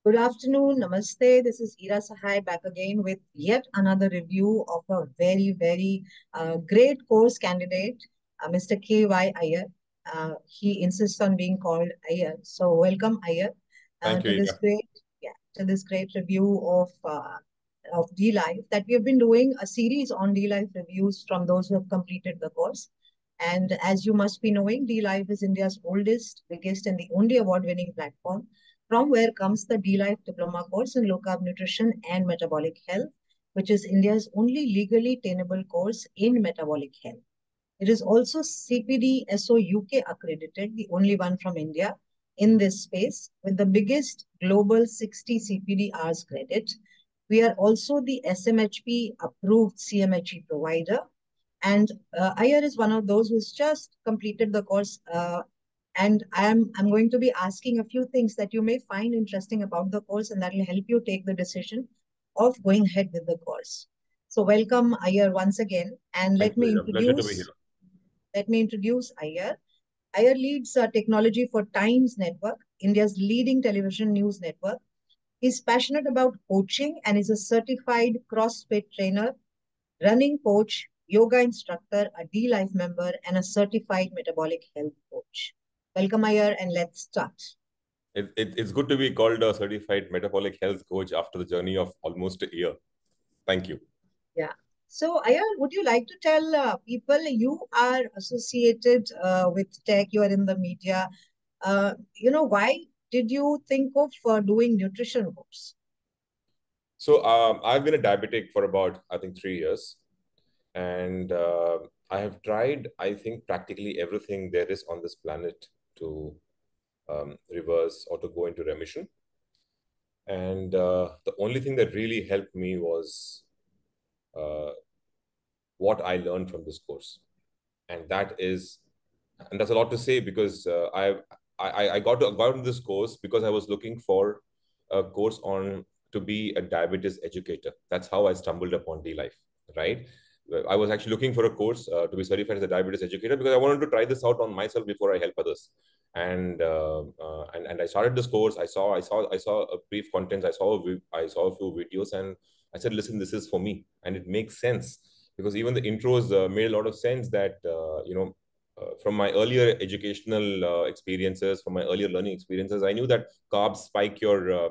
Good afternoon, namaste. This is Ira Sahai back again with yet another review of a very great course candidate, Mr. K.Y. Iyer. He insists on being called Iyer. So welcome, Iyer, Thank to you, this Ira. great review of dLife that we have been doing a series on dLife reviews from those who have completed the course. And as you must be knowing, dLife is India's oldest, biggest, and the only award-winning platform from where comes the dLife Diploma course in Low Carb Nutrition and Metabolic Health, which is India's only legally attainable course in metabolic health. It is also CPD SO UK accredited, the only one from India in this space, with the biggest global 60 CPD hours credit. We are also the SMHP approved CMHE provider. And Iyer is one of those who's just completed the course. And I'm going to be asking a few things that you may find interesting about the course, and that will help you take the decision of going ahead with the course. So welcome, Iyer, once again. And Thank you, Ira. Pleasure to be here. let me introduce Iyer. Iyer leads technology for Times Network, India's leading television news network. He's passionate about coaching and is a certified CrossFit trainer, running coach, yoga instructor, a dLife member, and a certified metabolic health coach. Welcome, Iyer, and let's start. It's good to be called a certified metabolic health coach after the journey of almost a year. Thank you. Yeah. So, Iyer, would you like to tell people you are associated with tech, you are in the media. Why did you think of doing nutrition course? So I've been a diabetic for about, I think, 3 years. And I have tried, I think, practically everything there is on this planet to reverse or to go into remission. And the only thing that really helped me was uh, what I learned from this course. And that's a lot to say because I got into this course because I was looking for a course on to be a diabetes educator. That's how I stumbled upon dLife, right? I was actually looking for a course to be certified as a diabetes educator because I wanted to try this out on myself before I help others. And I started this course. I saw a brief contents. I saw a few videos, and I said, listen, this is for me, and it makes sense because even the intros made a lot of sense that from my earlier educational experiences, from my earlier learning experiences, I knew that carbs spike your,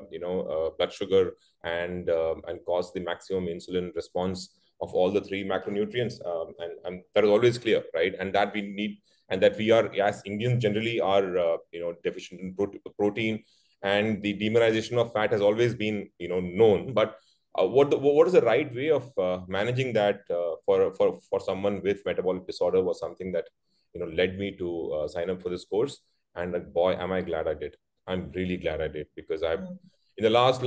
blood sugar and cause the maximum insulin response of all the three macronutrients, and that is always clear, right? And that we need, and that we are, as Indians generally are, deficient in protein, and the demonization of fat has always been, known, but what is the right way of managing that for someone with metabolic disorder was something that led me to sign up for this course. And boy, am I glad I did. I'm really glad I did because in the last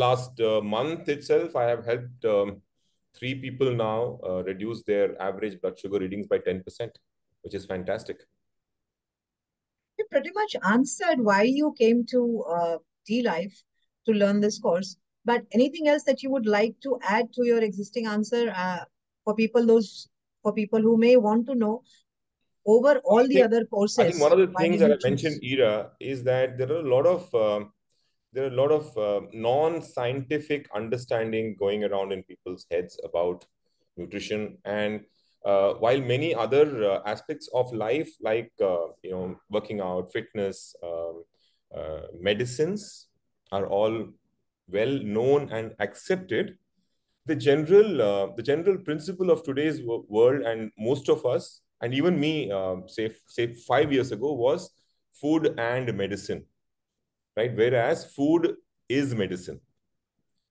month itself, I have helped 3 people now reduce their average blood sugar readings by 10%, which is fantastic. You pretty much answered why you came to dLife to learn this course. But anything else that you would like to add to your existing answer for people who may want to know over all the other I think one courses, of the why things did that you I mentioned, choose? Ira, is that there are a lot of non-scientific understanding going around in people's heads about nutrition. And while many other aspects of life, like working out, fitness, medicines, are all well known and accepted, the general principle of today's world, and most of us, and even me, say 5 years ago, was food and medicine, right? Whereas food is medicine,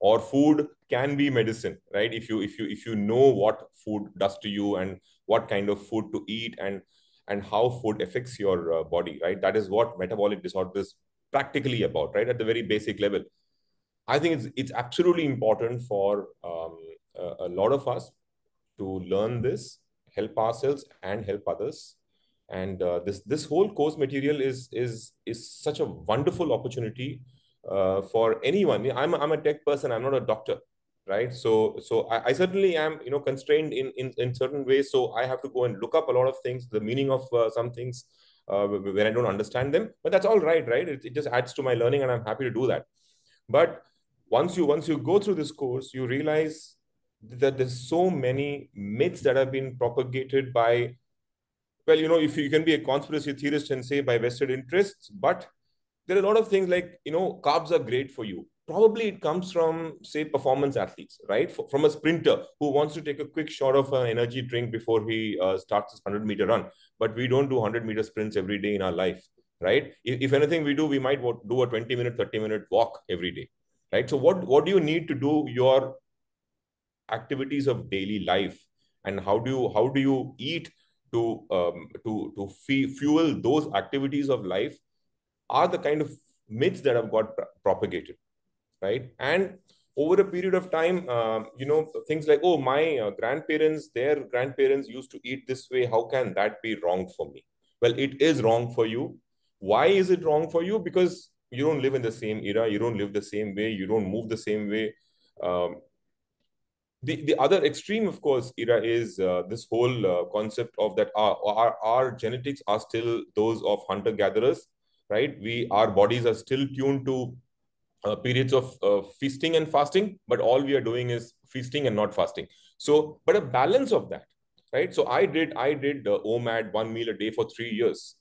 or food can be medicine, right? If you know what food does to you, and what kind of food to eat, and how food affects your body, right? That is what metabolic disorder is practically about, right? At the very basic level, I think it's absolutely important for a lot of us to learn this, help ourselves and help others. And this whole course material is such a wonderful opportunity for anyone. Yeah, I'm a tech person. I'm not a doctor, right? So I certainly am, constrained in certain ways. So I have to go and look up a lot of things, the meaning of some things when I don't understand them. But that's all right, right? It just adds to my learning, and I'm happy to do that. But once you go through this course, you realize that there's so many myths that have been propagated by, well, if you can be a conspiracy theorist and say by vested interests, but there are a lot of things like, carbs are great for you. Probably it comes from, say, performance athletes, right? From a sprinter who wants to take a quick shot of an energy drink before he starts his 100-meter run. But we don't do 100-meter sprints every day in our life, right? If anything we do, we might do a 20-minute, 30-minute walk every day, right? So what do you need to do your activities of daily life, and how do you eat to fuel those activities of life, are the kind of myths that have got propagated, right? And over a period of time, things like, oh, my grandparents, their grandparents used to eat this way. How can that be wrong for me? Well, it is wrong for you. Why is it wrong for you? Because you don't live in the same era. You don't live the same way. You don't move the same way. The other extreme, of course, Ira, is this whole concept of that our genetics are still those of hunter gatherers, right? Our bodies are still tuned to periods of feasting and fasting, but all we are doing is feasting and not fasting. So, but a balance of that, right? So I did OMAD, 1 meal a day, for 3 years,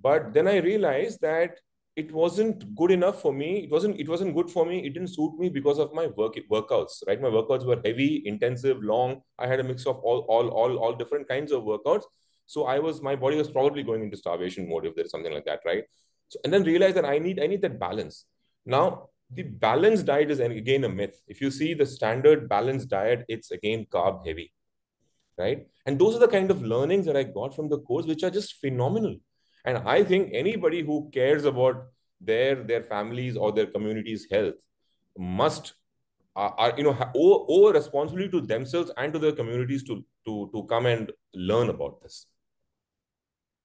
but then I realized that it wasn't good enough for me. It wasn't good for me. It didn't suit me because of my workouts, right? My workouts were heavy, intensive, long. I had a mix of all different kinds of workouts. So my body was probably going into starvation mode, if there's something like that, right? So, and then realized that I need that balance. Now, the balanced diet is again a myth. If you see the standard balanced diet, it's again carb heavy, right? And those are the kind of learnings that I got from the course, which are just phenomenal. And I think anybody who cares about their families or their community's health must owe a responsibility to themselves and to their communities to come and learn about this.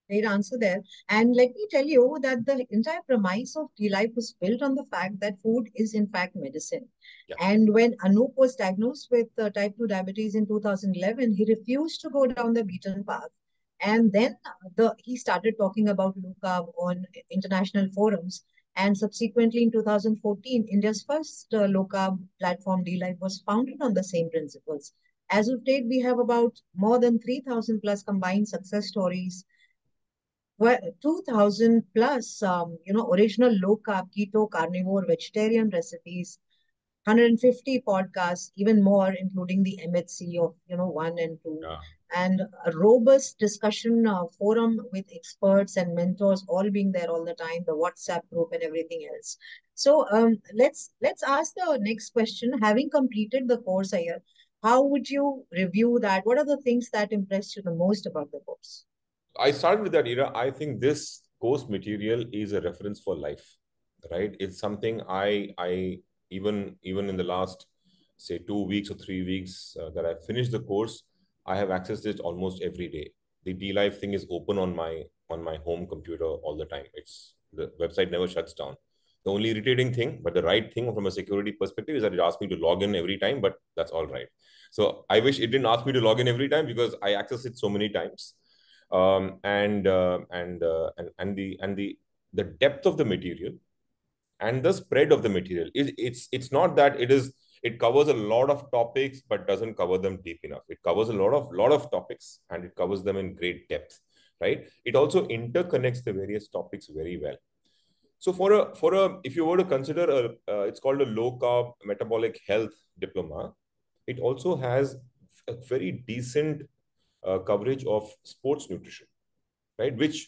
Great answer there. And let me tell you that the entire premise of dLife was built on the fact that food is in fact medicine. Yeah. And when Anup was diagnosed with type 2 diabetes in 2011, he refused to go down the beaten path. And then he started talking about low carb on international forums. And subsequently in 2014, India's first low carb platform, dLife, was founded on the same principles. As of date, we have about more than 3,000 plus combined success stories, well, 2000 plus, original low carb, keto, carnivore, vegetarian recipes, 150 podcasts, even more, including the MHC of, 1 and 2, Yeah. and a robust discussion forum with experts and mentors all being there all the time, the WhatsApp group and everything else. So let's ask the next question. Having completed the course here, how would you review that? What are the things that impressed you the most about the course? I started with that era. I think this course material is a reference for life, right? It's something I even in the last, say, 2 weeks or 3 weeks that I finished the course, I have accessed it almost every day. The dLife thing is open on my home computer all the time. The website never shuts down. The only irritating thing, but the right thing from a security perspective, is that it asks me to log in every time, but that's all right. So I wish it didn't ask me to log in every time, because I access it so many times. And the depth of the material and the spread of the material, it's not that it covers a lot of topics but doesn't cover them deep enough. It covers a lot of topics, and it covers them in great depth, right? It also interconnects the various topics very well. So for a if you were to consider it's called a low carb metabolic health diploma, it also has a very decent coverage of sports nutrition, right? Which,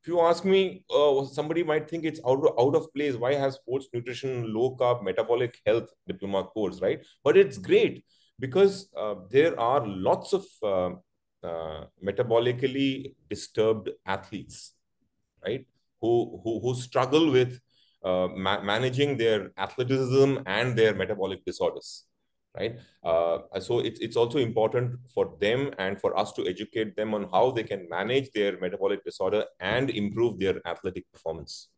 if you ask me, somebody might think it's out of place. Why has sports nutrition, low carb, metabolic health diploma course, right? But it's great because there are lots of metabolically disturbed athletes, right? Who struggle with managing their athleticism and their metabolic disorders, right? So it's also important for them and for us to educate them on how they can manage their metabolic disorder and improve their athletic performance.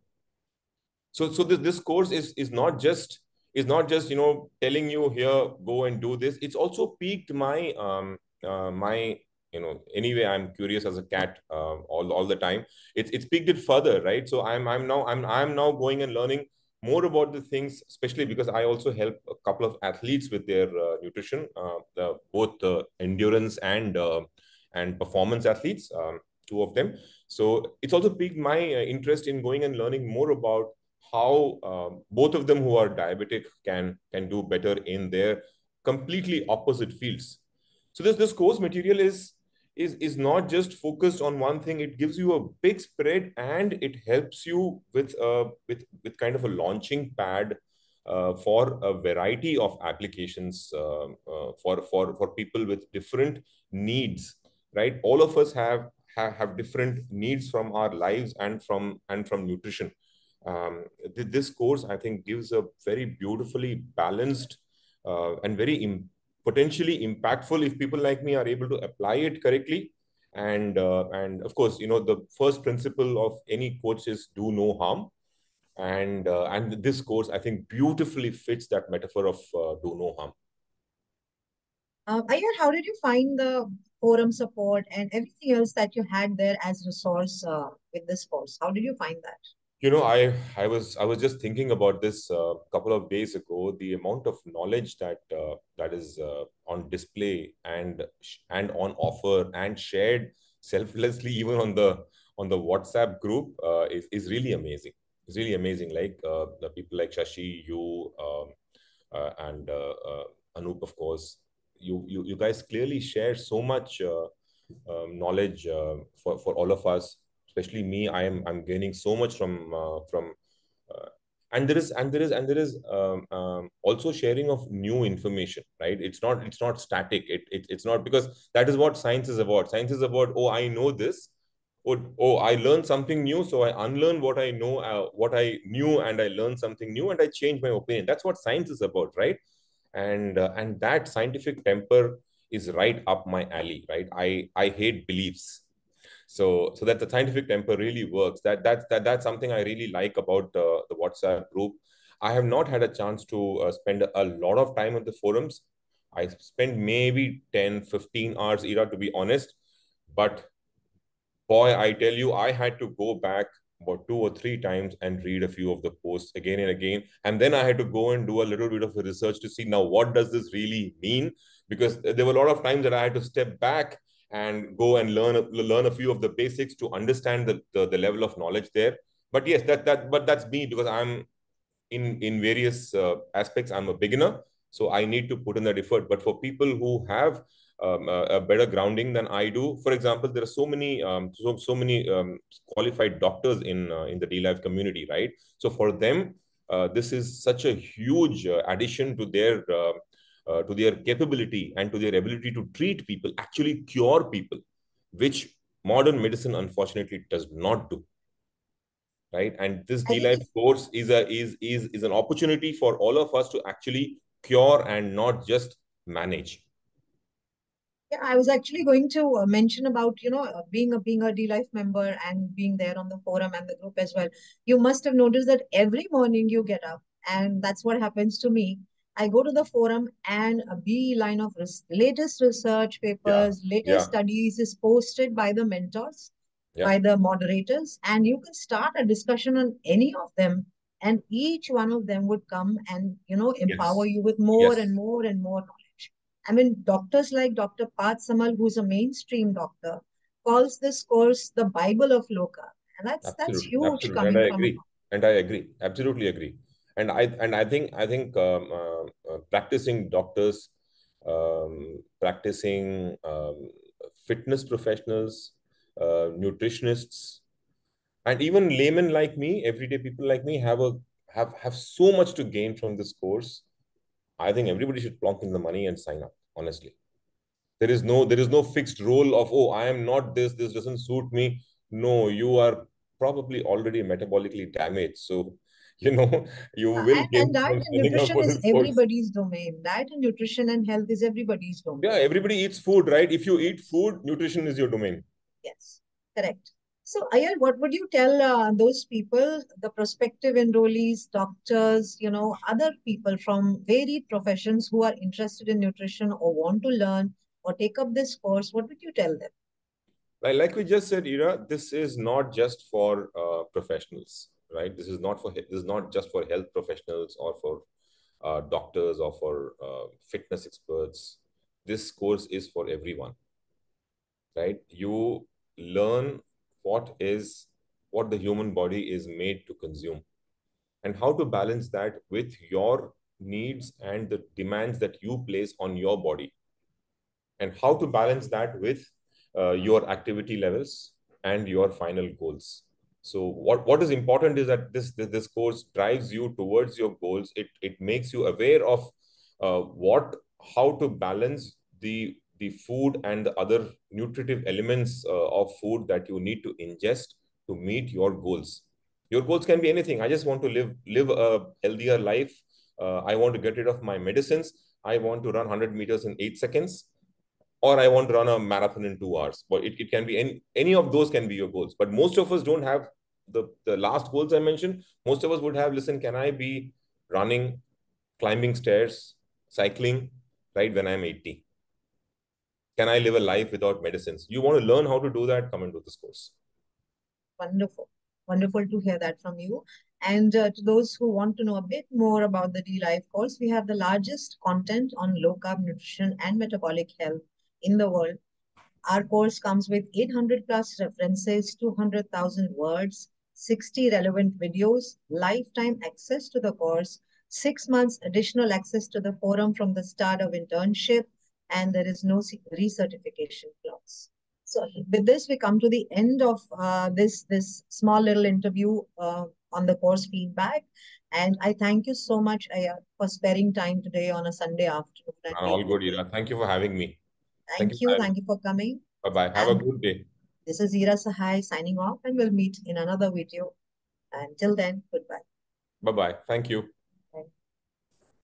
So this course is not just telling you, here, go and do this. It's also piqued my anyway, I'm curious as a cat all the time. It's piqued it further, right? So I'm now going and learning more about the things, especially because I also help a couple of athletes with their nutrition, both endurance and performance athletes, two of them. So it's also piqued my interest in going and learning more about how both of them who are diabetic can do better in their completely opposite fields. So this course material is not just focused on one thing. It gives you a big spread, and it helps you with kind of a launching pad for a variety of applications, for people with different needs, right? All of us have different needs from our lives and from nutrition. This course, I think, gives a very beautifully balanced and very potentially impactful, if people like me are able to apply it correctly. And of course, the first principle of any coach is do no harm. And this course, I think, beautifully fits that metaphor of do no harm. Iyer, how did you find the forum support and everything else that you had there as resource with this course? How did you find that? I was just thinking about this a couple of days ago. The amount of knowledge that is on display and on offer and shared selflessly, even on the WhatsApp group, is really amazing. It's really amazing. Like the people like Shashi, you, and Anup, of course. You guys clearly share so much knowledge for all of us, especially me. I'm gaining so much from uh, and there is also sharing of new information, right? It's not static. It's not, because that is what science is about. Science is about, oh, I know this. Oh, I learned something new, so I unlearn what I know, what I knew, and I learned something new, and I change my opinion. That's what science is about, right? And that scientific temper is right up my alley, right? I hate beliefs. So that the scientific temper really works. That's something I really like about the WhatsApp group. I have not had a chance to spend a lot of time on the forums. I spent maybe 10-15 hours, Ira, to be honest. But boy, I tell you, I had to go back about 2 or 3 times and read a few of the posts again and again. And then I had to go and do a little bit of research to see, now, what does this really mean? Because there were a lot of times that I had to step back and go and learn a few of the basics to understand the level of knowledge there. But yes, but that's me, because I'm in various aspects, I'm a beginner, so I need to put in that effort. But for people who have a better grounding than I do, for example, there are so many qualified doctors in the dLife community, right? So for them, this is such a huge addition to their capability and to their ability to treat people, actually cure people, which modern medicine unfortunately does not do, right? And this I think dLife course is an opportunity for all of us to actually cure and not just manage. yeah, I was actually going to mention about, being a dLife member and being there on the forum and the group as well. You must have noticed that every morning you get up, and that's what happens to me. I go to the forum, and a beeline of latest research Yeah, papers, latest yeah, studies is posted by the mentors, yeah. by the moderators, and you can start a discussion on any of them, and each one of them would come and, empower Yes, you with more and yes. more and more knowledge. I mean, doctors like Dr. Path Samal, who's a mainstream doctor, calls this course the Bible of low carb. And that's Absolutely, huge absolutely, and I coming from a agree, absolutely agree. And I think practicing doctors, practicing fitness professionals, nutritionists, and even laymen like me, everyday people like me, have so much to gain from this course. I think everybody should plunk in the money and sign up. Honestly, there is no fixed role of, oh, I am not this. This doesn't suit me. No, you are probably already metabolically damaged, so you know you will and gain diet from and signing up nutrition for is this course. everybody's domain. Diet and nutrition and health is everybody's Yeah, domain. everybody eats food, right? If you eat Yes. food, nutrition is your domain. Yes, correct. So, Ayar, what would you tell those people, the prospective enrollees, doctors, other people from varied professions who are interested in nutrition or want to learn or take up this course? What would you tell Like we just said, Ira, this is not just for professionals, right? This is not just for health professionals or for doctors or for fitness experts. This course is for everyone, right? You learn what the human body is made to consume, and how to balance that with your needs and the demands that you place on your body, and how to balance that with your activity levels and your final goals. So what is important is that this course drives you towards your goals. It makes you aware of what how to balance the food and the other nutritive elements of food that you need to ingest to meet your goals. Your goals can be anything. I just want to live a healthier life. I want to get rid of my medicines. I want to run 100 meters in 8 seconds, or I want to run a marathon in 2 hours. But it can be any of those can be your goals. But most of us don't have the last goals I mentioned. Most of us would have, listen, can I be running, climbing stairs, cycling, right, when I'm 80? Can I live a life without medicines? You want to learn how to do that, come and do this course. Wonderful. Wonderful to hear that from you. And to those who want to know a bit more about the dLife course, we have the largest content on low carb nutrition and metabolic health in the world. Our course comes with 800 plus references, 200,000 words, 60 relevant videos, lifetime access to the course, 6 months additional access to the forum from the start of internship, and there is no recertification clause. So with this, we come to the end of this small little interview on the course feedback. And I thank you so much, Iyer, for sparing time today on a Sunday afternoon and being All with good, me. Ira. Thank you for having me. Thank you Thank for you. having Thank me. you for coming. Bye-bye. Have a And good day. this is Ira Sahai signing off, and we'll meet in another video. Until then, goodbye. Bye-bye. Thank you.